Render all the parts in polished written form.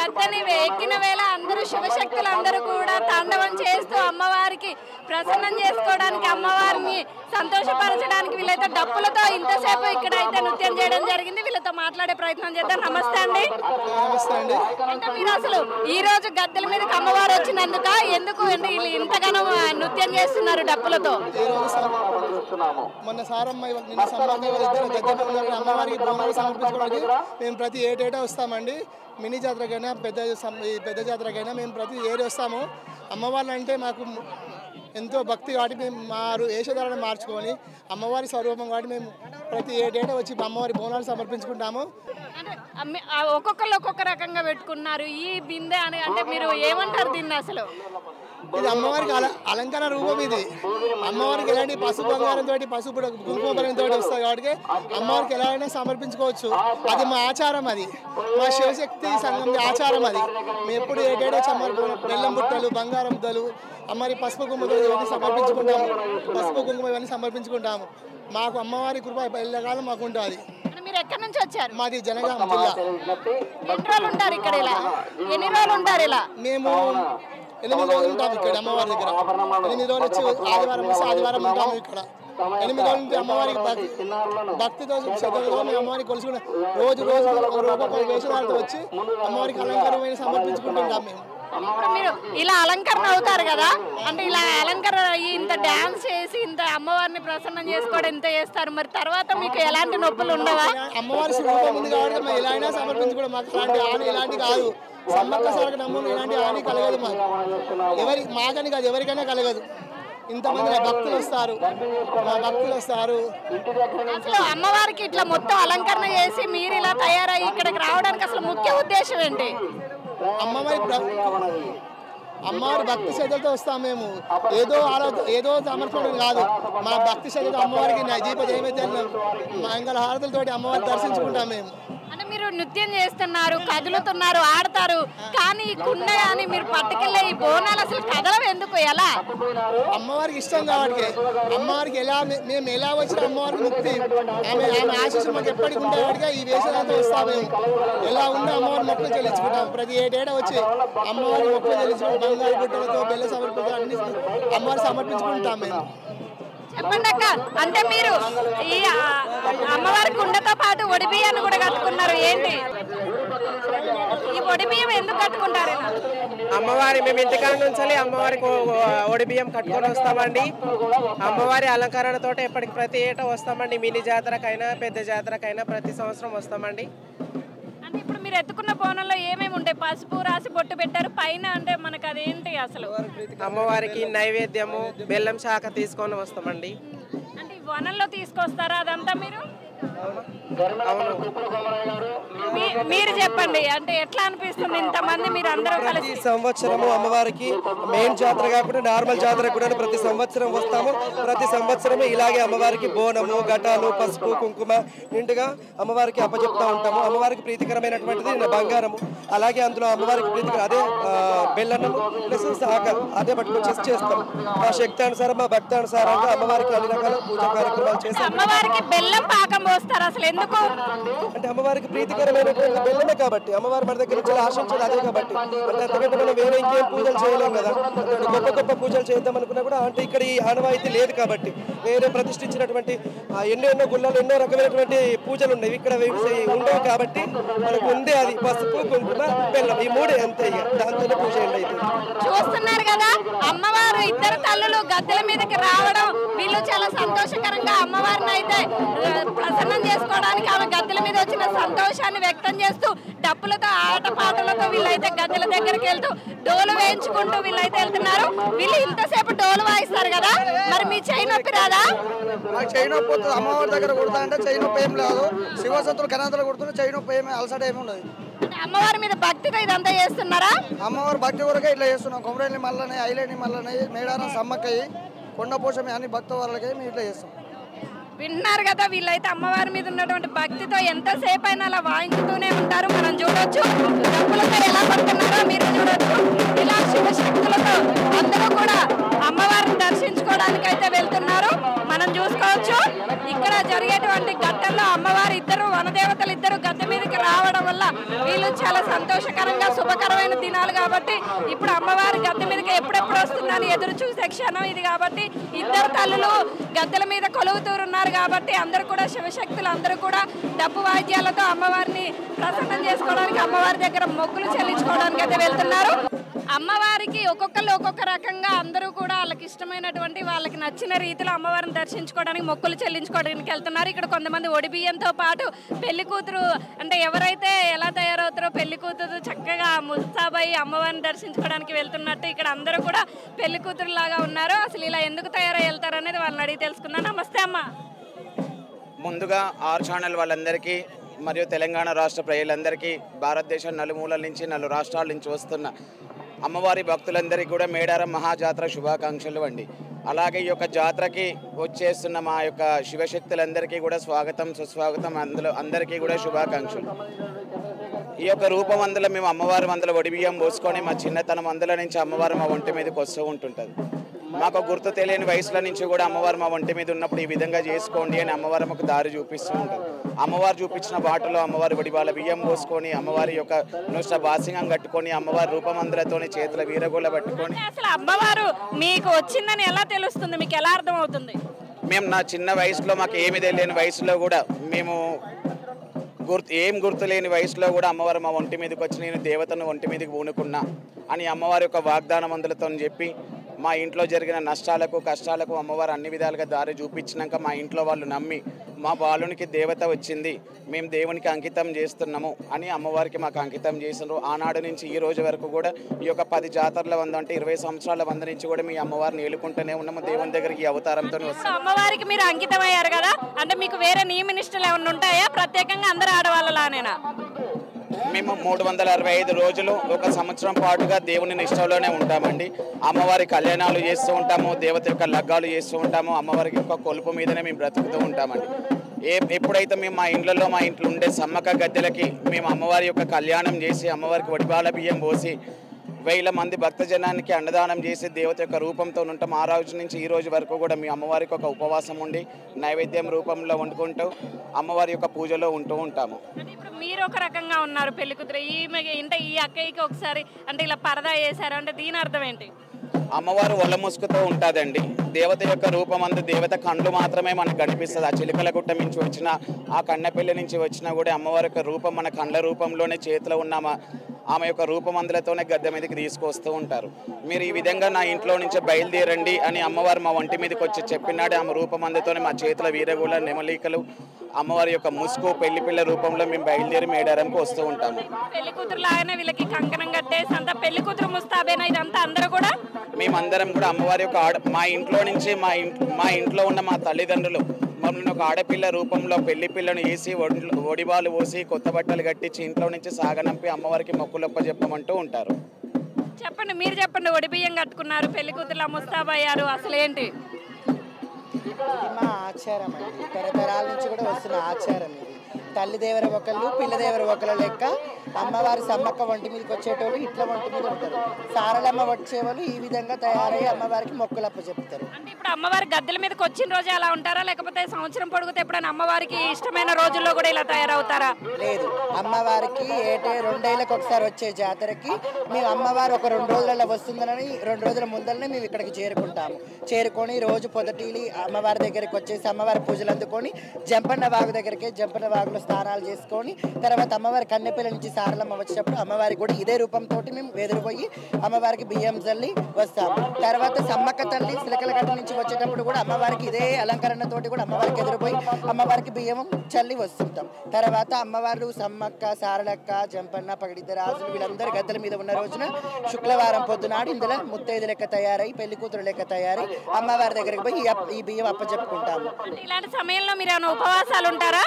గద్దెని ఎక్కిన వేళ అందరూ శివశక్తులు అందరూ కూడా తాండవం చేస్తూ అమ్మవారికి ప్రసన్నం చేసుకోవడానికి, అమ్మవారిని సంతోషపరచడానికి వీళ్ళైతే డప్పులతో ఇంతసేపు ఇక్కడ అయితే నృత్యం చేయడం జరిగింది. వీళ్ళతో మాట్లాడే ప్రయత్నం చేద్దాం. నమస్తే అండి. అంటే మీరు అసలు ఈ రోజు గద్దెల మీదకి అమ్మవారు వచ్చినందుక ఎందుకు వీళ్ళు ఇంతగానో నృత్యం చేస్తున్నారు డప్పులతో? మొన్న సారమ్మ నిన్న అమ్మవారికి బోనాలు సమర్పించుకోవడానికి మేము ప్రతి ఏటేటా వస్తామండి. మినీ జాతరకైనా పెద్ద జాతరకైనా మేము ప్రతి ఏడు వస్తాము. అమ్మవార్లు అంటే మాకు ఎంతో భక్తి కాబట్టి మేము మా వేషధారణ మార్చుకొని అమ్మవారి స్వరూపం కాబట్టి మేము ప్రతి ఏటేటా వచ్చి అమ్మవారి బోనాలు సమర్పించుకుంటాము. ఒక్కొక్కరు ఒక్కొక్క రకంగా పెట్టుకున్నారు ఈ బిందె అని, అంటే మీరు ఏమంటారు దీన్ని? అసలు ఇది అమ్మవారికి అలంకరణ రూపం. ఇది అమ్మవారికి ఎలాంటి పసుపు బంగారంతో పసుపు కుంకుమ బలంతో వస్తాయి కాబట్టి అమ్మవారికి ఎలా అయినా సమర్పించుకోవచ్చు. అది మా ఆచారం, అది మా శివశక్తి సంఘం ఆచారం. అది మేము ఎప్పుడు ఏటేటో బెల్లం బుట్టలు, బంగారం ముద్దలు, అమ్మవారి పసుపు కుంకుమ ఇవన్నీ సమర్పించుకుంటాము. పసుపు కుంకుమ ఇవన్నీ సమర్పించుకుంటాము. మాకు అమ్మవారి కృప ఎల్లకాలం మాకు ఉంటుంది. మీరు ఎక్కడి నుంచి వచ్చారు? మాది జనగాం జిల్లా. ఎన్ని రోజులు ఉంటారు ఇక్కడ? ఇలా ఎన్ని రోజులు ఉంటారు? ఇలా మేము 8 రోజులు ఉంటాము ఇక్కడ అమ్మవారి దగ్గర. 8 రోజులు వచ్చి ఆదివారం వస్తే ఆదివారం ఉంటాము ఇక్కడ. 8 రోజుల నుంచి అమ్మవారికి భక్తితో శ్రద్ధతో మేము అమ్మవారికి కొలుసుకున్నాం. రోజు వేషధారతో వచ్చి అమ్మవారికి అలంకరణ సమర్పించుకుంటుంటాం మేము. మీరు ఇలా అలంకరణ అవుతారు కదా, అంటే ఇలా అలంకరణ అయ్యి ఇంత డాన్స్ చేసి ఇంత అమ్మవారిని ప్రసన్నం చేసుకోవడం ఇంత చేస్తారు, మరి తర్వాత మీకు ఎలాంటి నొప్పులు ఉండవా? అమ్మవారి స్వరూపం ఉంది కాబట్టి మేము ఎలా అయినా సమర్పించుకోవడం. మాకు అలాంటి హాని ఎలాంటి కాదు. సమ్మక్క సారక నమ్మకం ఎలాంటి హాని కలగదు మాకు. మాకని కాదు, ఎవరికైనా కలగదు. ఇంతమంది భక్తులు వస్తారు, మా భక్తులు వస్తారు. అసలు అమ్మవారికి ఇట్లా మొత్తం అలంకరణ చేసి మీరు ఇలా తయారయ్యి ఇక్కడికి రావడానికి అసలు ముఖ్య ఉద్దేశం ఏంటి? అమ్మవారి భక్తి శ్రద్ధలతో వస్తాం మేము. ఏదో సమర్పణం కాదు. మా భక్తి శ్రద్ధతో అమ్మవారికి దీప నైవేద్యాలు మంగళ హారతులతోటి అమ్మవారిని దర్శించుకుంటాం మేము. అంటే మీరు నృత్యం చేస్తున్నారు, కదులుతున్నారు, ఆడతారు, కానీ ఈ కుండ కానీ మీరు పట్టుకెళ్ళే ఈ బోనాలు అసలు కదలవు ఎందుకు? ఎలా? అమ్మవారికి ఇష్టం కాబట్టి. అమ్మవారికి మేము ఎలా వచ్చిన అమ్మవారికి ముక్తి ఆమె ఆశీస్సు మాకు ఎప్పటికి ఉండేవాడిగా ఈ వేషాలతో వస్తాం మేము. ఎలా ఉందో అమ్మవారి మొక్కలు చెల్లించుకుంటాం. ప్రతి ఏటేటా వచ్చి అమ్మవారి మొక్కలు చెల్లించుకుంటాం. బంగారు గుట్టలతో బెల్ల సమర్పించాలి, అన్ని అమ్మవారి సమర్పించుకుంటాం మేము. చెప్పండి అక్క, అంటే మీరు ఈ అమ్మవారి కుండతో పాటు ఒడిబియ్యాన్ని కూడా కట్టుకున్నారు, ఏంటి ఈ ఒడిబియ్యం ఎందుకు కట్టుకుంటారు? అమ్మవారి మేము ఇంటికాడ నుంచి అమ్మవారికి ఒడిబియ్యం కట్టుకొని వస్తామండి. అమ్మవారి అలంకరణతో ఎప్పటికి ప్రతి ఏటా వస్తామండి. మినీ జాతరకైనా పెద్ద జాతరకైనా ప్రతి సంవత్సరం వస్తామండి. అంటే ఇప్పుడు మీరు ఎత్తుకున్న బోనంలో ఏమేమి ఉంటాయి? పసుపు రాసి బొట్టు పెట్టారు పైన, అంటే మనకు అదేంటి అసలు? అమ్మవారికి నైవేద్యము బెల్లం శాఖ తీసుకొని వస్తామండి. అంటే వనంలో తీసుకొస్తారా అదంతా మీరు? మీరు చెప్పండి, అంటే ఎట్లా అనిపిస్తుంది ఇంతమంది మీరు అందరూ కలిసి? సంవత్సరము అమ్మవారికి మెయిన్ జాతర కాకుండా నార్మల్ జాతర కూడా ప్రతి సంవత్సరం వస్తాము. ప్రతి సంవత్సరం ఇలాగే అమ్మవారికి బోనము, ఘటాలు, పసుపు, కుంకుమ నిండుగా అమ్మవారికి అప్పచెప్తా ఉంటాము. అమ్మవారికి ప్రీతికరమైనటువంటిది బంగారము, అలాగే అందులో అమ్మవారికి ప్రీతికర అదే బెల్లన్నము ప్లస్ శాఖ అదే పట్టుకొచ్చేసి చేస్తాం. మా శక్తి అనుసారం, మా భక్తి అనుసారంగా అమ్మవారికి అన్ని రకాల పూజా కార్యక్రమాలు చేస్తాం. అమ్మవారికి బెల్లం పాకం పోస్తారు, అసలు ఎందుకు? అంటే అమ్మవారికి ప్రీతికరమైనటువంటి బెల్లమే కాబట్టి, అమ్మవారి మన దగ్గర నుంచి ఆశించేది అదే కాబట్టి. అంటే అంతకంటే మనం వేరే ఇంకేం పూజలు చేయలేం కదా. గొప్ప గొప్ప పూజలు చేద్దాం అనుకున్నా కూడా అంటే ఇక్కడ ఈ ఆనవాయితీ లేదు కాబట్టి వేరే ప్రతిష్ఠించినటువంటి ఎన్నో గుళ్ళలు ఎన్నో రకమైనటువంటి పూజలు ఉన్నాయి, ఇక్కడ ఉండవు కాబట్టి మనకు ఉందే అది పసుపు, కుంకుమ, బెల్లం, ఈ మూడే అంతే. దాంతోనే పూజ అయితే చూస్తున్నారు కదా, అమ్మవారు ఇద్దరు తల్లులు గద్దెల మీదకి రావడం వీళ్ళు చాలా సంతోషకరంగా అమ్మవారిని అయితే ప్రసన్నం చేసుకోవడానికి ఆమె గద్దెల మీద వచ్చిన సంతోషాన్ని వ్యక్తం చేస్తూ డప్పులతో ఆటపాటలతో వీళ్ళైతే గద్దెల దగ్గరికి వెళ్తూ డోలు వేయించుకుంటూ వీళ్ళైతే వెళ్తున్నారు. వీళ్ళు ఇంతసేపు డోలు వాయిస్తారు కదా, మరి మీ చెయ్యి నొప్పి రాదా? చెయ్యి నొప్పి వస్తుంది. అమ్మవారి దగ్గర కుడతా అంటే చెయ్యి నొప్పి ఏం లేదు. శివసత్తులు కనాతలు కుడుతుంటే చెయ్యి నొప్పి ఏమి అలసట ఏమి ఉండదు. అమ్మవారి మీద భక్తితో ఇదంతా చేస్తున్నారా? అమ్మవారి భక్తి వరకే ఇట్లా చేస్తున్నాం. కొమరేని మల్లనే, ఐలేని మల్లనే, మేడారం సమ్మక్కయ్యి, కొండపోషమి అన్ని భక్త వాళ్ళకే మేము ఇట్లా చేస్తాం. విన్నారు కదా, వీళ్ళైతే అమ్మవారి మీద ఉన్నటువంటి భక్తితో ఎంతసేపు అయినా అలా వాయించుతూనే ఉంటారు. మనం చూడొచ్చు డబ్బులతో ఎలా పడుతున్నారో మీరు చూడొచ్చు. ఇలా శివశక్తులతో అందరూ కూడా అమ్మవారిని దర్శించుకోవడానికి అయితే వెళ్తున్నారు, మనం చూసుకోవచ్చు. ఇక్కడ జరిగేటువంటి ఘట్టంలో అమ్మవారి ఇద్దరు వనదేవతలు ఇద్దరు గద్దె మీదకి రావడం వల్ల వీళ్ళు చాలా సంతోషకరంగా శుభకరమైన దినాలు కాబట్టి ఇప్పుడు అమ్మవారి గద్దె మీదకి ఎప్పుడెప్పుడు వస్తుందని ఎదురు చూసే క్షణం ఇది కాబట్టి ఇద్దరు తల్లులు గద్దెల మీద కొలువుతూరున్నారు కాబట్టి అందరూ కూడా శివశక్తులు అందరూ కూడా డప్పు వాయిద్యాలతో అమ్మవారిని ప్రసన్నం చేసుకోవడానికి అమ్మవారి దగ్గర మొక్కులు చెల్లించుకోవడానికి అయితే వెళ్తున్నారు. అమ్మవారికి ఒక్కొక్కరు ఒక్కొక్క రకంగా అందరూ కూడా వాళ్ళకి ఇష్టమైనటువంటి వాళ్ళకి నచ్చిన రీతిలో అమ్మవారిని దర్శించుకోవడానికి మొక్కులు చెల్లించుకోవడానికి వెళ్తున్నారు. ఇక్కడ కొంతమంది ఒడిబియ్యంతో పాటు పెళ్లి కూతురు అంటే ఎవరైతే ఎలా తయారవుతారో పెళ్లి కూతురు చక్కగా ముస్తాబై అమ్మవారిని దర్శించుకోవడానికి వెళ్తున్నట్టు ఇక్కడ అందరూ కూడా పెళ్లి కూతురు లాగా ఉన్నారు. అసలు ఇలా ఎందుకు తయారై వెళ్తారు అనేది వాళ్ళని అడిగి తెలుసుకుందాం. నమస్తే అమ్మ. ముందుగా ఆర్ ఛానల్ వాళ్ళందరికీ మరియు తెలంగాణ రాష్ట్ర ప్రజలందరికీ భారతదేశం నలుమూలల నుంచి 4 రాష్ట్రాల నుంచి వస్తున్న అమ్మవారి భక్తులందరికీ కూడా మేడారం మహాజాతర శుభాకాంక్షలు అండి. అలాగే ఈ యొక్క జాతరకి వచ్చేస్తున్న మా యొక్క శివశక్తులందరికీ కూడా స్వాగతం సుస్వాగతం. అందరికీ కూడా శుభాకాంక్షలు. ఈ యొక్క రూపం అందులో మేము అమ్మవారి మందుల ఒడిబియ్యం పోసుకొని మా చిన్నతనం అందులో నుంచి అమ్మవారు మా ఒంటి మీదకి వస్తూ ఉంటుంటుంది. మాకు గుర్తు తెలియని వయసుల నుంచి కూడా అమ్మవారు మా ఒంటి మీద ఉన్నప్పుడు ఈ విధంగా చేసుకోండి అని అమ్మవారు మాకు దారి చూపిస్తూ ఉంటుంది. అమ్మవారు చూపించిన బాటలో అమ్మవారి వడిబాల బియ్యం పోసుకొని అమ్మవారి యొక్క నుష్ట బాసింగం కట్టుకొని అమ్మవారి రూపమందులతోని చేతుల వీరగోళ పట్టుకొని. అసలు అమ్మవారు మీకు వచ్చిందని ఎలా తెలుస్తుంది, మీకు ఎలా అర్థం అవుతుంది? మేము నా చిన్న వయసులో మాకు ఏమి తెలియని వయసులో కూడా మేము గుర్తు లేని వయసులో కూడా అమ్మవారు మా ఒంటి మీదకి వచ్చి నేను దేవతను ఒంటి మీదకి పూనుకున్నా అని అమ్మవారి యొక్క వాగ్దాన మందులతో చెప్పి మా ఇంట్లో జరిగిన నష్టాలకు కష్టాలకు అమ్మవారు అన్ని విధాలుగా దారి చూపించినాక మా ఇంట్లో వాళ్ళు నమ్మి మా బాలునికి దేవత వచ్చింది, మేము దేవునికి అంకితం చేస్తున్నాము అని అమ్మవారికి మాకు అంకితం చేసినారు. ఆనాడు నుంచి ఈ రోజు వరకు కూడా ఈ యొక్క 10 జాతరల వంద అంటే 20 సంవత్సరాల వంద నుంచి కూడా మీ అమ్మవారిని ఏలుకుంటూనే ఉన్నాము. దేవుని దగ్గరికి ఈ అవతారంతో వస్తాం. అమ్మవారికి మీరు అంకితం అయ్యారు కదా, అంటే మీకు వేరే నియమ నిష్టలు ఏమైనా ఉంటాయా? ప్రత్యేకంగా అందరూ ఆడవాళ్ళలానేనా? మేము 365 రోజులు ఒక సంవత్సరం పాటుగా దేవుని నిష్టలోనే ఉంటామండి. అమ్మవారి కళ్యాణాలు చేస్తూ ఉంటాము, దేవత యొక్క లగ్గాలు చేస్తూ ఉంటాము, అమ్మవారికి యొక్క కొలుపు మీదనే మేము బ్రతుకుతూ ఉంటామండి. ఎప్పుడైతే మేము మా ఇంట్లో ఉండే సమ్మక్క గద్దెలకి మేము అమ్మవారి యొక్క కళ్యాణం చేసి అమ్మవారికి వడిబాల బియ్యం పోసి 1000 మంది భక్తజనానికి అన్నదానం చేసి దేవత యొక్క రూపంతో ఉంటాం. ఆ రోజు నుంచి ఈ రోజు వరకు కూడా మీ అమ్మవారికి ఒక ఉపవాసం ఉండి నైవేద్యం రూపంలో వండుకుంటూ అమ్మవారి యొక్క పూజలో ఉంటూ ఉంటాము. ఇప్పుడు మీరు ఒక రకంగా ఉన్నారు పెళ్లి కూతురు, ఈ అక్కయ్యకి ఒకసారి అంటే ఇలా పరదా వేశారు అంటే దీని అర్థం ఏంటి? అమ్మవారు ఒళ్ళ ముసుగుతో ఉంటుందండి. దేవత యొక్క రూపమందు దేవత కండ్లు మాత్రమే మనకు కనిపిస్తుంది. ఆ చిలుకల గుట్ట నుంచి వచ్చిన ఆ కన్నెపల్లి నుంచి వచ్చినా కూడా అమ్మవారి యొక్క రూపం మన కండ్ల రూపంలోనే చేతిలో ఉన్న ఆమె యొక్క రూపమందులతోనే గద్దె మీదకి తీసుకొస్తూ ఉంటారు. మీరు ఈ విధంగా నా ఇంట్లో నుంచి బయలుదేరండి అని అమ్మవారు మా ఒంటి మీదకి వచ్చి చెప్పినాడు. ఆమె రూపమందుతోనే మా చేతుల వీరగూల నెమలికలు అమ్మవారి యొక్క ముసుగు పెళ్లి పిల్ల రూపంలో మేము బయలుదేరి మేడారంకి వస్తూ ఉంటాము. పెళ్లి కూతురు లాగానే వీళ్ళకి కంకణం కట్టేసి అంతా పెళ్లి కూతురు ముస్తాబేనా ఇదంతా అందరూ కూడా? మేమందరం కూడా అమ్మవారి యొక్క మా ఇంట్లో నుంచి మా ఇంట్లో ఉన్న మా తల్లిదండ్రులు మమ్మల్ని ఒక ఆడపిల్ల రూపంలో పెళ్లి పిల్లను వేసి ఒడిబాలు పోసి కొత్త బట్టలు కట్టించి ఇంట్లో నుంచి సాగనంపి అమ్మవారికి మొక్కులొప్ప చెప్పమంటూ ఉంటారు. చెప్పండి, మీరు చెప్పండి. ఒడిబియ్యం కట్టుకున్నారు, పెళ్లి కూతురులా ముస్తాబయ్యారు, అసలు ఏంటి? ఇది మా ఆచారం అండి, తరతరాల నుంచి కూడా వస్తున్న ఆచారం ఇది. తల్లి దేవర ఒకళ్ళు పిల్ల దేవర ఒకళ్ళు లెక్క అమ్మవారి సమ్మక్క ఒంటి మీదకి వచ్చేటోళ్ళు ఇట్లా ఒంటి మీద ఉంటారు. సారలమ్మ వచ్చేవాళ్ళు ఈ విధంగా తయారయ్యి అమ్మవారికి మొక్కులప్ప చెప్తారు. అంటే ఇప్పుడు అమ్మవారి గద్దెల మీదకి వచ్చిన రోజు అలా ఉంటారా, లేకపోతే సంవత్సరం పొడుగుతే ఎప్పుడైనా అమ్మవారికి ఇష్టమైన రోజుల్లో కూడా ఇలా తయారవుతారా? లేదు, అమ్మవారికి 2 ఏళ్ళకి ఒకసారి వచ్చే జాతరకి మేము అమ్మవారు ఒక 2 రోజులలో వస్తుందని 2 రోజుల ముందరనే మేము ఇక్కడికి చేరుకుంటాము. చేరుకొని రోజు పొదటిలి అమ్మవారి దగ్గరికి వచ్చేసి అమ్మవారి పూజలు అందుకొని జంపన్న వాగు దగ్గరికి జంపన్న వాగులో స్నానాలు చేసుకొని తర్వాత అమ్మవారి కన్నెపిల్ల నుంచి సారలమ్మ వచ్చేటప్పుడు అమ్మవారికి కూడా ఇదే రూపంతో మేము ఎదురుపోయి అమ్మవారికి బియ్యం చల్లి వస్తాము. తర్వాత సమ్మక్క తల్లి సిలకలగడ్డ నుంచి వచ్చేటప్పుడు కూడా అమ్మవారికి ఇదే అలంకరణతోటి కూడా అమ్మవారికి ఎదురుపోయి అమ్మవారికి బియ్యం చల్లి వస్తుంటాం. తర్వాత అమ్మవారు సమ్మక్క సారలక్క జంపన్న పగిడిద్ద రాజులు వీళ్ళందరూ గద్దెల మీద ఉన్న రోజున శుక్రవారం పొద్దునాడు ఇందులో ముత్తైదు లెక్క తయారై పెళ్లి కూతురు లెక్క తయారై అమ్మవారి దగ్గరికి పోయి ఈ బియ్యం అప్పచెప్పుకుంటాము. ఇలాంటి సమయంలో మీరు ఏమైనా ఉపవాసాలు ఉంటారా?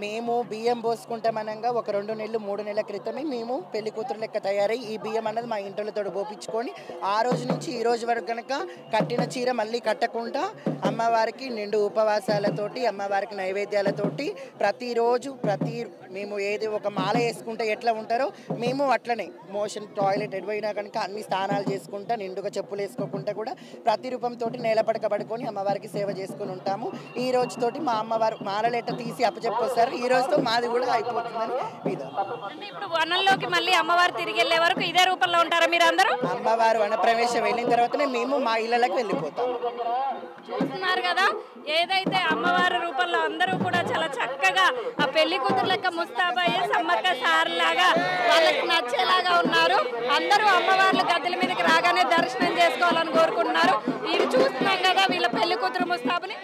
మేము బియ్యం పోసుకుంటామనగా ఒక 2 నెలలు 3 నెలల క్రితమే మేము పెళ్లి కూతురు లెక్క తయారై ఈ బియ్యం అన్నది మా ఇంట్లో పోపించుకొని ఆ రోజు నుంచి ఈ రోజు వరకు కనుక కట్టిన చీర మళ్ళీ కట్టకుండా అమ్మవారికి నిండు ఉపవాసాలతోటి అమ్మవారికి నైవేద్యాలతోటి ప్రతిరోజు మేము ఏది ఒక మాల వేసుకుంటే ఎట్లా ఉంటారో మేము అట్లనే మోషన్ టాయిలెట్ ఎడిపోయినా కనుక అన్ని స్నానాలు చేసుకుంటా నిండుగా చెప్పులు వేసుకోకుండా కూడా ప్రతి రూపంతో నేలపడక పడుకొని అమ్మవారికి సేవ చేసుకుని ఉంటాము. ఈ రోజుతోటి మా అమ్మవారు మాలలెట్ట తీసి అప్పచెప్పొస్తారు. ఈ రోజుతో మాది కూడా అయిపోతుందని మీద. ఇప్పుడు వనంలోకి మళ్ళీ అమ్మవారు తిరిగి వెళ్ళే వరకు ఇదే రూపంలో ఉంటారా మీరు అందరూ? అమ్మవారు వనప్రవేశం వెళ్ళిన తర్వాతనే మేము మా ఇళ్ళకి వెళ్ళిపోతాము. చూస్తున్నారు కదా, ఏదైతే అమ్మవారి రూపంలో అందరూ కూడా చాలా చక్కగా ఆ పెళ్లి కూతురు లెక్క ముస్తాబయ్యే సమ్మక్క సార్ లాగా వాళ్ళకి నచ్చేలాగా ఉన్నారు. అందరూ అమ్మవార్లు గద్దెల మీదకి రాగానే దర్శనం చేసుకోవాలని కోరుకుంటున్నారు. ఇది చూస్తున్నాం కదా వీళ్ళ పెళ్లి కూతురు ముస్తాబుని.